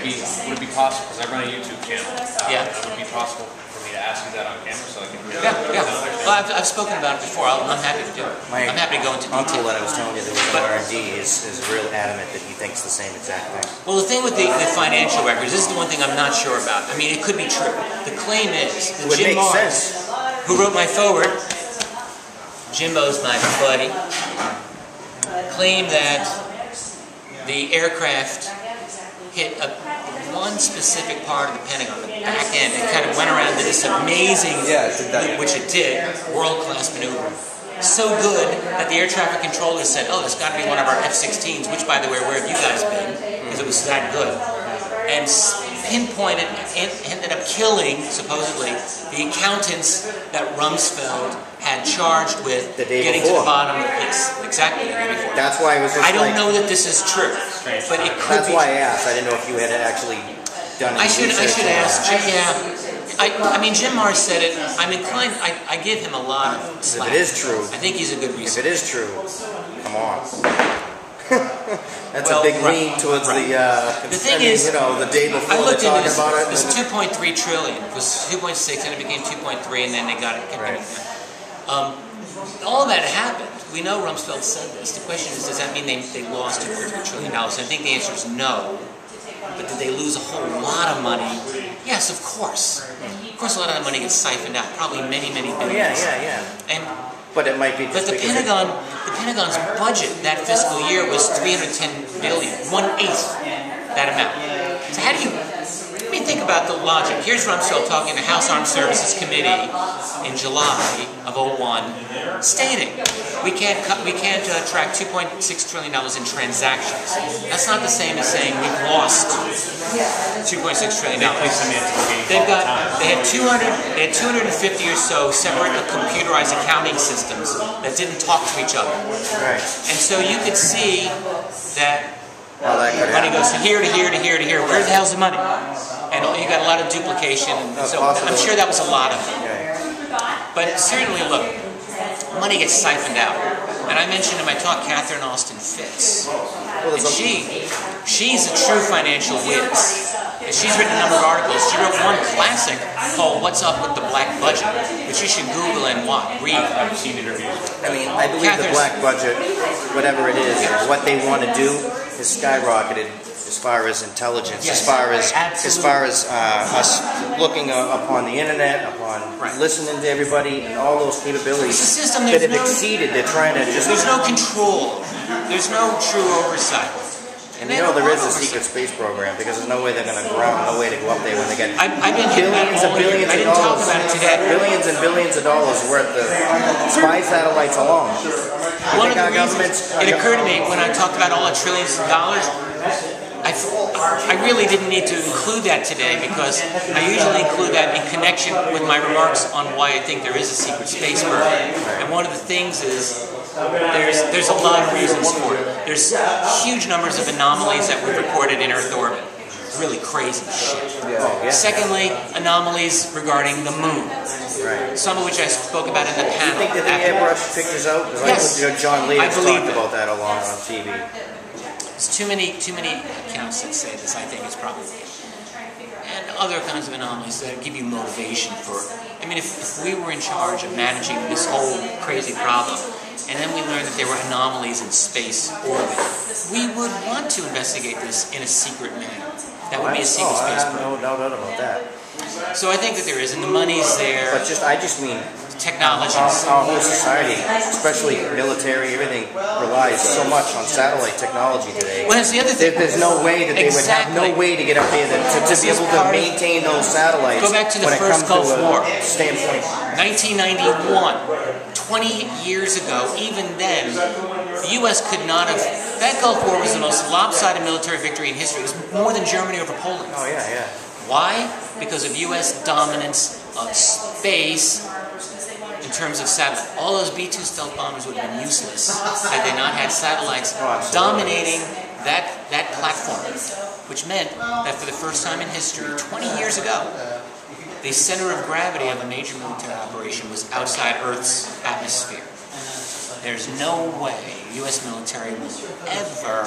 would it be possible, because I run a YouTube channel, would it be possible for me to ask you that on camera so I can hear Well, I've spoken about it before. I'm happy to do it. I'm happy to go into detail. Uncle that I was telling you that was in R&D is real adamant that he thinks the same exact thing. Well, the thing with the financial records, this is the one thing I'm not sure about. I mean, it could be true. The claim is that Jim Mars, who wrote my foreword, Jimbo's my buddy, claimed that the aircraft hit one specific part of the Pentagon, the back end. It kind of went around to this amazing, which it did, world-class maneuver. So good that the air traffic controller said, oh, there's got to be one of our F-16s, which, by the way, where have you guys been? Because it was that good. And pinpointed and ended up killing, supposedly, the accountants that Rumsfeld had charged with getting to the bottom of this. Exactly the day before. That's why I was just I don't know that this is true, but it could be. That's why I asked. I didn't know if you had actually done it. I should ask. I mean, Jim Mars said it. I'm inclined. I give him a lot of slack. If it is true, I think he's a good reason. If it is true, come on. That's a big lean towards the thing is, you know, the day before I looked they're into talking about it. This 2.3 trillion. It was 2.6, and it became 2.3, and then they got it. All that happened. We know Rumsfeld said this. The question is, does that mean they lost $2.3 trillion? I think the answer is no. But did they lose a whole lot of money? Yes, of course. Of course, a lot of that money gets siphoned out. Probably many billions. And but it might be. But the Pentagon's budget that fiscal year was $310 billion, 1/8 that amount. So how do you? Let me think about the logic. Here's Rumsfeld talking to the House Armed Services Committee in July of '01, stating we can't track $2.6 trillion in transactions. That's not the same as saying we've lost $2.6 trillion. They had 250 or so separate computerized accounting systems that didn't talk to each other. Right. And so you could see that money goes from here to here to here to here. Where the hell's the money? And you got a lot of duplication. And so I'm sure that was a lot of it. But certainly, look, money gets siphoned out. And I mentioned in my talk Catherine Austin Fitz. And she's a true financial whiz. And she's written a number of articles. She wrote one classic called "What's Up with the Black Budget," which you should Google and read. I've seen interviews. I mean, I believe the black budget, whatever it is, what they want to do, has skyrocketed as far as intelligence, as far as us looking upon the internet, upon listening to everybody, and all those capabilities that have exceeded. They're trying to just. There's no control. There's no true oversight. And you know there is a secret space program because there's no way they're going to ground, no way to go up there when they get billions and billions of dollars, billions and billions of dollars worth of spy satellites alone. One of the reasons it occurred to me when I talked about all the trillions of dollars, I really didn't need to include that today because I usually include that in connection with my remarks on why I think there is a secret space program. And one of the things is there's a lot of reasons for it. There's huge numbers of anomalies that we've recorded in Earth orbit. Really crazy shit. Secondly, anomalies regarding the moon. Some of which I spoke about in the panel. Do you think that the airbrush pictures out? Yes. John Lee has talked about that a lot on TV. There's too many accounts that say this. I think it's probably and other kinds of anomalies that give you motivation for. I mean, if we were in charge of managing this whole crazy problem, and then we learned that there were anomalies in space orbit, we would want to investigate this in a secret manner. That would be a secret space program. No doubt about that. So I think that there is, and the money's there. But I just mean technology. Our whole society, especially military, everything relies so much on satellite technology today. Well, that's the other thing. There's no way that they would have no way to get up there to be able to maintain those satellites. Go back to the first Gulf War. Standpoint. 1991. 20 years ago, even then, the U.S. could not have... That Gulf War was the most lopsided military victory in history. It was more than Germany over Poland. Oh, yeah. Why? Because of U.S. dominance of space in terms of satellite. All those B-2 stealth bombers would have been useless had they not had satellites dominating that platform, which meant that for the first time in history, 20 years ago, the center of gravity of a major military operation was outside Earth's atmosphere. There's no way U.S. military will ever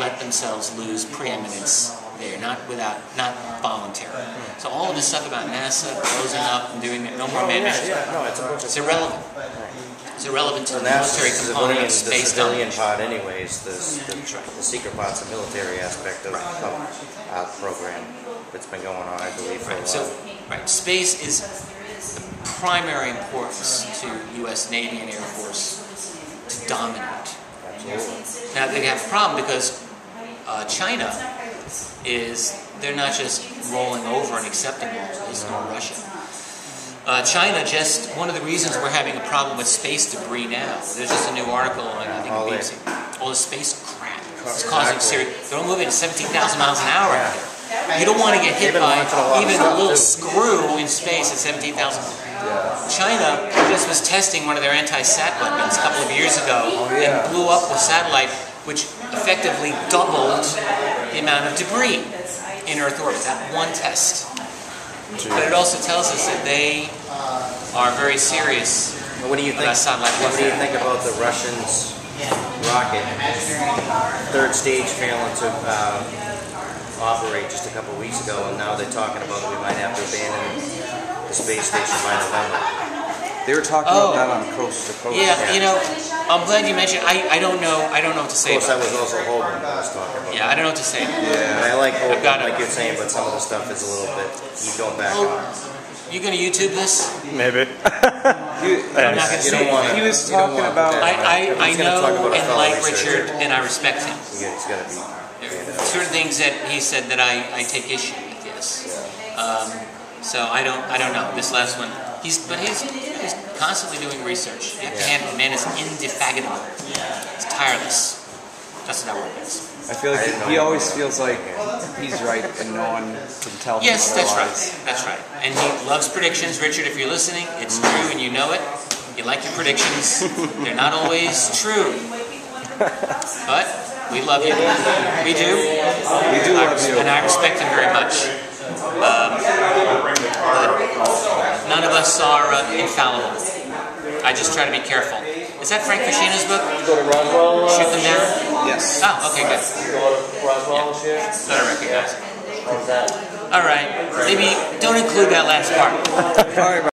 let themselves lose preeminence there. Not not voluntary. So all of this stuff about NASA closing up and doing no more manned missions, it's irrelevant. It's irrelevant to the military component of space civilian part anyways. The secret part's the military aspect of our program that's been going on, I believe, for a while. So, space is the primary importance to U.S. Navy and Air Force to dominate. Absolutely. Now, they have a problem because China they're not just rolling over and accepting all this, nor Russia. China one of the reasons we're having a problem with space debris now, there's just a new article on, I think, BBC, all the space crap. It's causing serious, they're all moving at 17,000 miles an hour out there. You don't want to get hit by even a little screw in space at 17,000. China just was testing one of their anti-sat weapons a couple of years ago and blew up a satellite which effectively doubled the amount of debris in Earth orbit. That one test. But it also tells us that they are very serious about satellite warfare. What do you think about the Russians' rocket, third stage failing to operate just a couple of weeks ago, and now they're talking about we might have to abandon the space station by November? They were talking about that on Coast to Coast. Yeah, you know, I'm glad you mentioned. I don't know what to say. Of course, that was also Hoagland that was talking about. Yeah, I don't know what to say. Yeah, I like Hoagland, like you're saying, but some of the stuff is a little bit. You go back on. You gonna YouTube this? Maybe. I'm not gonna say it. He was talking about. I know and like Richard, and I respect him. He's gonna be. Certain things that he said that I take issue with. Yes. So I don't know this last one. He's constantly doing research. You have to hand the man is indefatigable. He's tireless. That's what that word is. I feel like he always feels like he's right and no one can tell him Yes, that's otherwise. right. That's right. And he loves predictions. Richard, if you're listening, it's true and you know it. You like your predictions. They're not always true. But we love you. We do. We do love you. And I respect him very much. None of us are infallible. I just try to be careful. Is that Frank Fashina's book? Go to Roswell. Shoot them down? Yes. Oh, okay, good. Roswell shit. Thought I recognized it. All right. Maybe don't include that last part. All right.